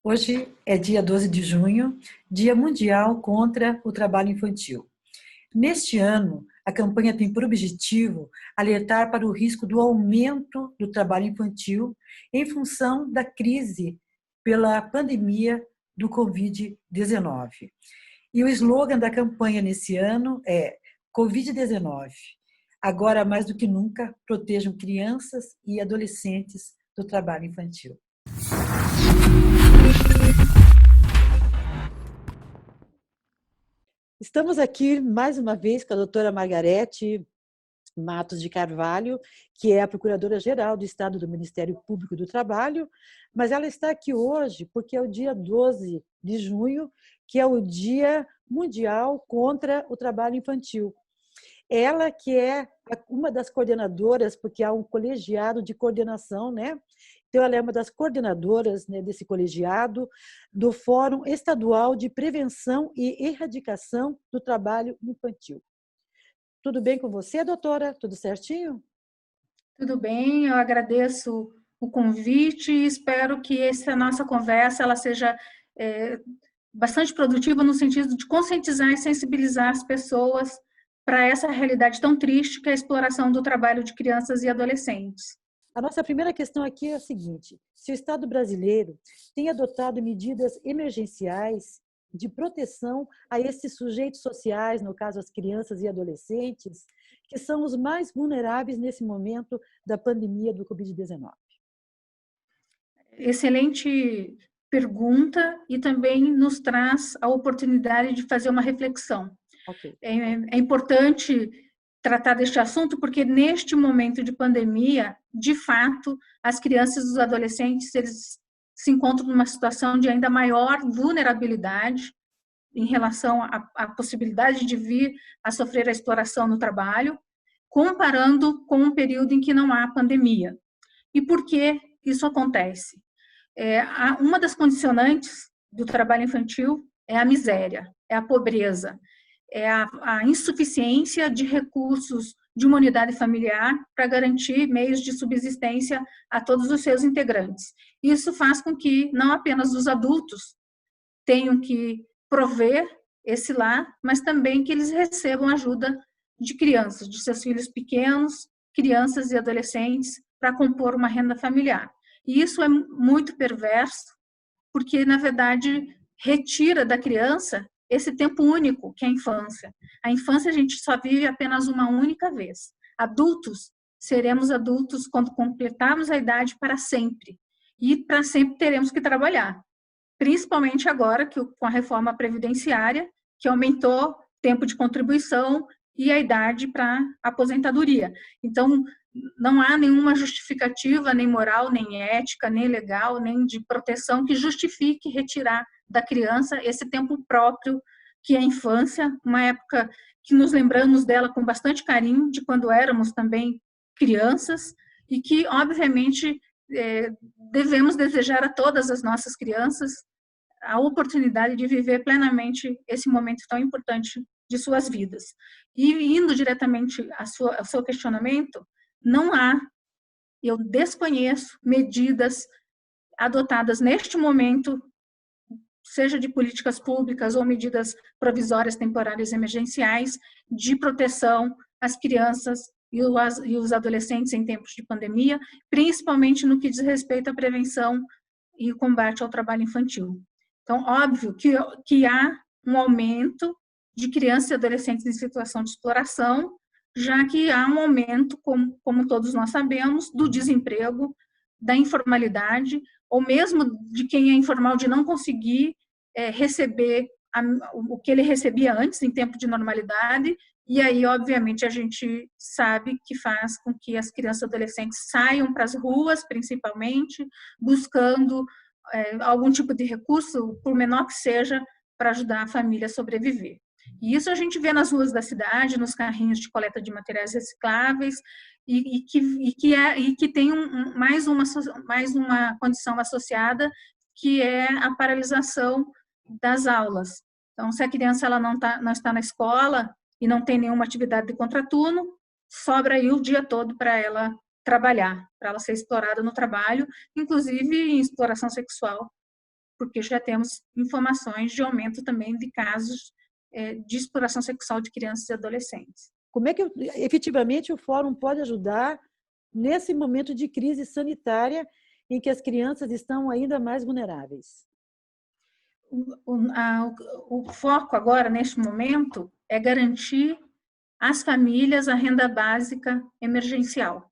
Hoje é dia 12 de junho, Dia Mundial contra o Trabalho Infantil. Neste ano, a campanha tem por objetivo alertar para o risco do aumento do trabalho infantil em função da crise pela pandemia do Covid-19. E o slogan da campanha nesse ano é Covid-19. Agora, mais do que nunca, protejam crianças e adolescentes do trabalho infantil. Estamos aqui mais uma vez com a doutora Margarete Matos de Carvalho, que é a Procuradora-Geral do Estado do Ministério Público do Trabalho, mas ela está aqui hoje porque é o dia 12 de junho, que é o Dia Mundial contra o Trabalho Infantil. Ela que é uma das coordenadoras, porque há um colegiado de coordenação, né? Então, ela é uma das coordenadoras, né, desse colegiado do Fórum Estadual de Prevenção e Erradicação do Trabalho Infantil. Tudo bem com você, doutora? Tudo certinho? Tudo bem, eu agradeço o convite e espero que essa nossa conversa ela seja bastante produtiva no sentido de conscientizar e sensibilizar as pessoas para essa realidade tão triste que é a exploração do trabalho de crianças e adolescentes. A nossa primeira questão aqui é a seguinte: se o Estado brasileiro tem adotado medidas emergenciais de proteção a esses sujeitos sociais, no caso as crianças e adolescentes, que são os mais vulneráveis nesse momento da pandemia do Covid-19. Excelente pergunta e também nos traz a oportunidade de fazer uma reflexão. Okay. É importante tratar deste assunto porque neste momento de pandemia, de fato, as crianças e os adolescentes eles se encontram numa situação de ainda maior vulnerabilidade em relação à possibilidade de vir a sofrer a exploração no trabalho, comparando com um período em que não há pandemia. E por que isso acontece? Uma das condicionantes do trabalho infantil é a miséria, é a pobreza, é a insuficiência de recursos de uma unidade familiar para garantir meios de subsistência a todos os seus integrantes. Isso faz com que não apenas os adultos tenham que prover esse lar, mas também que eles recebam ajuda de crianças, de seus filhos pequenos, crianças e adolescentes, para compor uma renda familiar. E isso é muito perverso, porque, na verdade, retira da criança esse tempo único que é a infância. A infância a gente só vive apenas uma única vez. Adultos, seremos adultos quando completarmos a idade para sempre. E para sempre teremos que trabalhar. Principalmente agora que com a reforma previdenciária, que aumentou tempo de contribuição e a idade para aposentadoria. Então, não há nenhuma justificativa, nem moral, nem ética, nem legal, nem de proteção que justifique retirar da criança esse tempo próprio que é a infância, uma época que nos lembramos dela com bastante carinho, de quando éramos também crianças, e que, obviamente, devemos desejar a todas as nossas crianças a oportunidade de viver plenamente esse momento tão importante de suas vidas. E indo diretamente ao seu questionamento, não há, eu desconheço medidas adotadas neste momento, seja de políticas públicas ou medidas provisórias, temporárias, emergenciais, de proteção às crianças e os adolescentes em tempos de pandemia, principalmente no que diz respeito à prevenção e o combate ao trabalho infantil. Então, óbvio que há um aumento de crianças e adolescentes em situação de exploração, já que há um aumento, como todos nós sabemos, do desemprego, da informalidade, ou mesmo de quem é informal de não conseguir receber o que ele recebia antes, em tempo de normalidade, e aí, obviamente, a gente sabe que faz com que as crianças e adolescentes saiam para as ruas, principalmente, buscando algum tipo de recurso, por menor que seja, para ajudar a família a sobreviver. E isso a gente vê nas ruas da cidade, nos carrinhos de coleta de materiais recicláveis, e que tem mais uma condição associada, que é a paralisação das aulas. Então, se a criança ela não está na escola e não tem nenhuma atividade de contraturno, sobra aí o dia todo para ela trabalhar, para ela ser explorada no trabalho, inclusive em exploração sexual, porque já temos informações de aumento também de casos de exploração sexual de crianças e adolescentes. Como é que efetivamente o Fórum pode ajudar nesse momento de crise sanitária em que as crianças estão ainda mais vulneráveis? O foco agora, neste momento, é garantir às famílias a renda básica emergencial.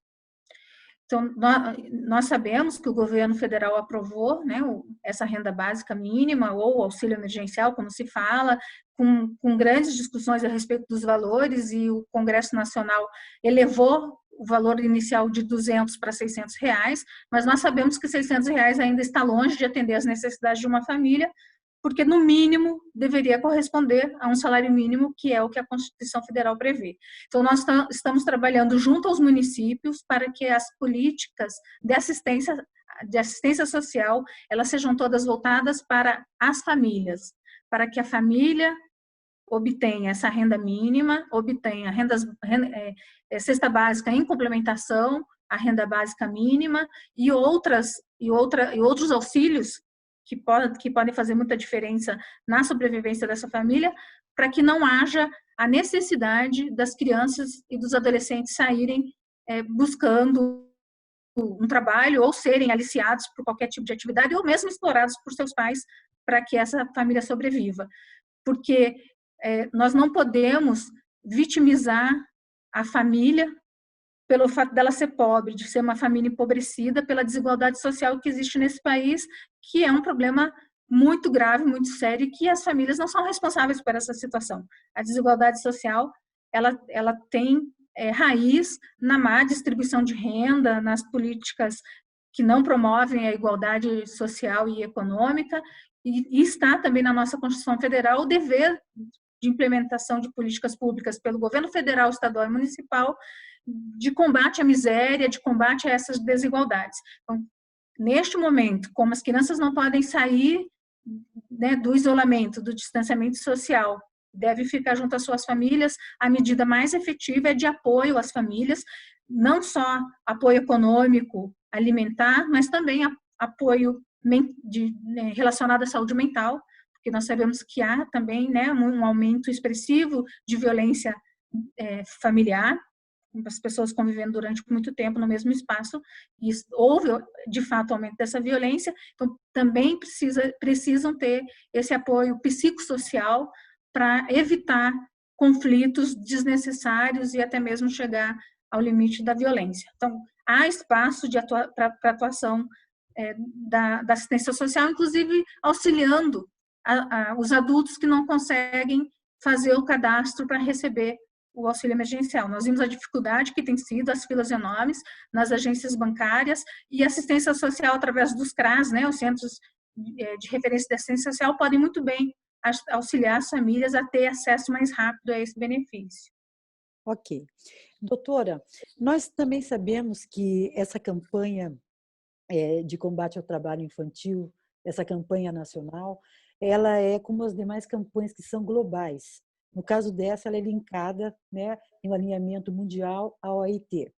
Então, nós sabemos que o governo federal aprovou, né, essa renda básica mínima, ou auxílio emergencial, como se fala, com grandes discussões a respeito dos valores, e o Congresso Nacional elevou o valor inicial de R$200 para R$600, mas nós sabemos que R$600 ainda está longe de atender às necessidades de uma família, porque, no mínimo, deveria corresponder a um salário mínimo, que é o que a Constituição Federal prevê. Então, nós estamos trabalhando junto aos municípios para que as políticas de assistência social, elas sejam todas voltadas para as famílias, para que a família obtenha essa renda mínima, obtenha cesta básica em complementação à renda básica mínima e outros auxílios que podem fazer muita diferença na sobrevivência dessa família, para que não haja a necessidade das crianças e dos adolescentes saírem buscando um trabalho ou serem aliciados por qualquer tipo de atividade ou mesmo explorados por seus pais para que essa família sobreviva. Porque nós não podemos vitimizar a família pelo fato dela ser pobre, de ser uma família empobrecida, pela desigualdade social que existe nesse país, que é um problema muito grave, muito sério, e que as famílias não são responsáveis por essa situação. A desigualdade social, ela tem raiz na má distribuição de renda, nas políticas que não promovem a igualdade social e econômica, e está também na nossa Constituição Federal o dever de implementação de políticas públicas pelo governo federal, estadual e municipal, de combate à miséria, de combate a essas desigualdades. Então, neste momento, como as crianças não podem sair, né, do isolamento, do distanciamento social, devem ficar junto às suas famílias, a medida mais efetiva é de apoio às famílias, não só apoio econômico, alimentar, mas também apoio relacionado à saúde mental, porque nós sabemos que há também, né, um aumento expressivo de violência familiar, as pessoas convivendo durante muito tempo no mesmo espaço, e houve, de fato, aumento dessa violência, então também precisam ter esse apoio psicossocial para evitar conflitos desnecessários e até mesmo chegar ao limite da violência. Então, há espaço para atuação da assistência social, inclusive auxiliando os adultos que não conseguem fazer o cadastro para receber o auxílio emergencial. Nós vimos a dificuldade que tem sido, as filas enormes nas agências bancárias, e assistência social através dos CRAS, né, os Centros de Referência de Assistência Social, podem muito bem auxiliar as famílias a ter acesso mais rápido a esse benefício. Ok. Doutora, nós também sabemos que essa campanha de combate ao trabalho infantil, essa campanha nacional, ela é como as demais campanhas que são globais. No caso dessa, ela é linkada, né, em um alinhamento mundial à OIT.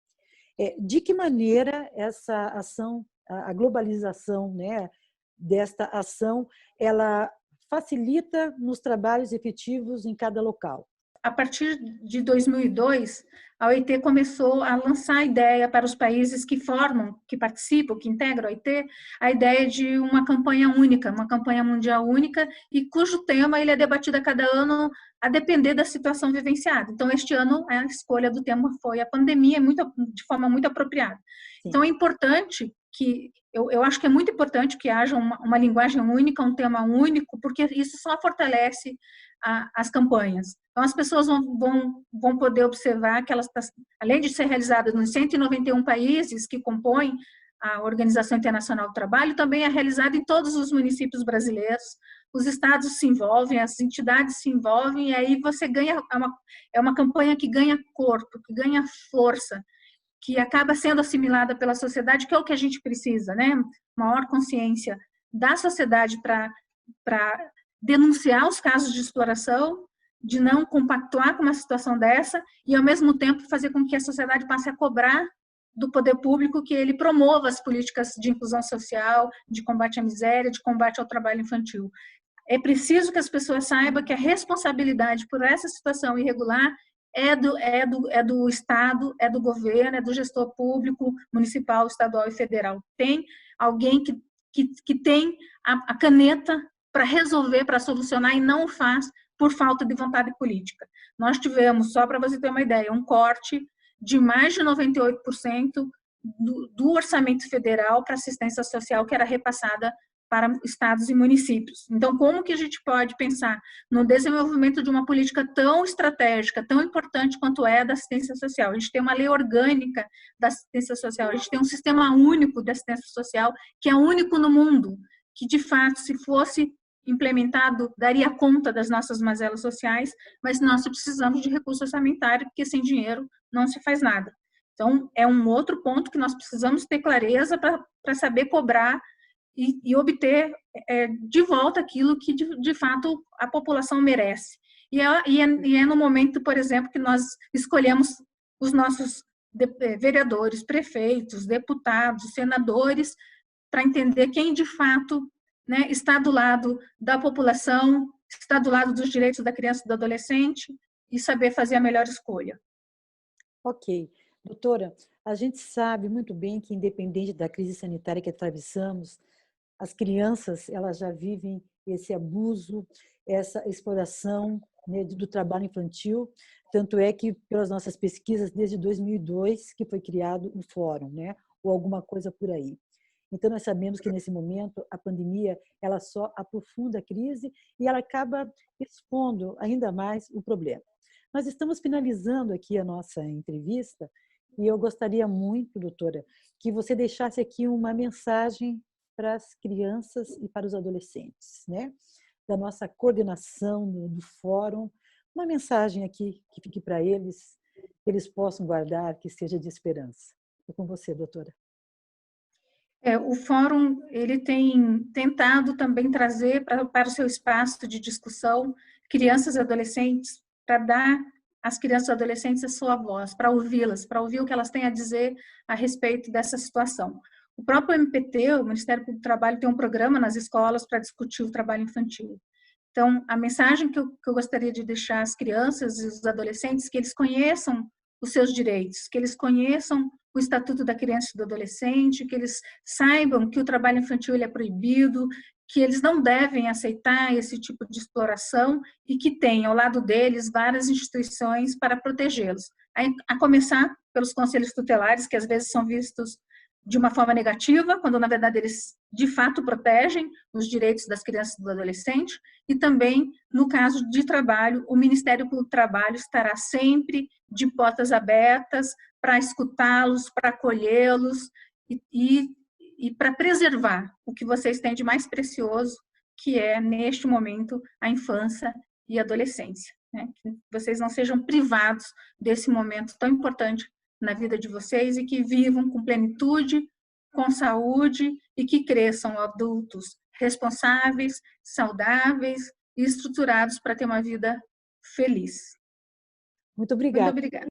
De que maneira essa ação, a globalização, né, desta ação, ela facilita nos trabalhos efetivos em cada local? A partir de 2002, a OIT começou a lançar a ideia para os países que formam, que participam, que integram a OIT, a ideia de uma campanha única, uma campanha mundial única, e cujo tema ele é debatido a cada ano a depender da situação vivenciada. Então, este ano, a escolha do tema foi a pandemia, de forma muito apropriada. Sim. Então, é importante que, eu acho que é muito importante que haja uma linguagem única, um tema único, porque isso só fortalece as campanhas. Então, as pessoas vão poder observar que elas, além de ser realizadas nos 191 países que compõem a Organização Internacional do Trabalho, também é realizada em todos os municípios brasileiros. Os estados se envolvem, as entidades se envolvem, e aí você ganha, é uma campanha que ganha corpo, que ganha força, que acaba sendo assimilada pela sociedade, que é o que a gente precisa, né? Maior consciência da sociedade para denunciar os casos de exploração, de não compactuar com uma situação dessa, e, ao mesmo tempo, fazer com que a sociedade passe a cobrar do poder público que ele promova as políticas de inclusão social, de combate à miséria, de combate ao trabalho infantil. É preciso que as pessoas saibam que a responsabilidade por essa situação irregular é do Estado, é do governo, é do gestor público, municipal, estadual e federal. Tem alguém que tem a caneta para resolver, para solucionar, e não o faz por falta de vontade política. Nós tivemos, só para você ter uma ideia, um corte de mais de 98% do orçamento federal para assistência social que era repassada para estados e municípios. Então, como que a gente pode pensar no desenvolvimento de uma política tão estratégica, tão importante quanto é a da assistência social? A gente tem uma lei orgânica da assistência social, a gente tem um sistema único de assistência social, que é único no mundo, que, de fato, se fosse implementado, daria conta das nossas mazelas sociais, mas nós precisamos de recurso orçamentário, porque sem dinheiro não se faz nada. Então, é um outro ponto que nós precisamos ter clareza para saber cobrar e obter de volta aquilo que, de fato, a população merece. E é no momento, por exemplo, que nós escolhemos os nossos vereadores, prefeitos, deputados, senadores, para entender quem, de fato, né, está do lado da população, está do lado dos direitos da criança e do adolescente e saber fazer a melhor escolha. Ok. Doutora, a gente sabe muito bem que, independente da crise sanitária que atravessamos, as crianças, elas já vivem esse abuso, essa exploração, né, do trabalho infantil. Tanto é que, pelas nossas pesquisas, desde 2002, que foi criado o fórum, né, ou alguma coisa por aí. Então, nós sabemos que, nesse momento, a pandemia ela só aprofunda a crise e ela acaba expondo ainda mais o problema. Nós estamos finalizando aqui a nossa entrevista e eu gostaria muito, doutora, que você deixasse aqui uma mensagem para as crianças e para os adolescentes, né? Da nossa coordenação do fórum, uma mensagem aqui que fique para eles, que eles possam guardar, que seja de esperança. É com você, doutora. O fórum ele tem tentado também trazer para o seu espaço de discussão crianças e adolescentes, para dar às crianças e adolescentes a sua voz, para ouvi-las, para ouvir o que elas têm a dizer a respeito dessa situação. O próprio MPT, o Ministério Público do Trabalho, tem um programa nas escolas para discutir o trabalho infantil. Então, a mensagem que eu gostaria de deixar às crianças e os adolescentes, que eles conheçam os seus direitos, que eles conheçam o Estatuto da Criança e do Adolescente, que eles saibam que o trabalho infantil ele é proibido, que eles não devem aceitar esse tipo de exploração e que tem ao lado deles várias instituições para protegê-los. A começar pelos conselhos tutelares, que às vezes são vistos de uma forma negativa, quando na verdade eles de fato protegem os direitos das crianças e do adolescente, e também no caso de trabalho, o Ministério Público do Trabalho estará sempre de portas abertas para escutá-los, para acolhê-los e para preservar o que vocês têm de mais precioso, que é, neste momento, a infância e a adolescência, né? Que vocês não sejam privados desse momento tão importante na vida de vocês e que vivam com plenitude, com saúde e que cresçam adultos responsáveis, saudáveis e estruturados para ter uma vida feliz. Muito obrigada. Muito obrigada.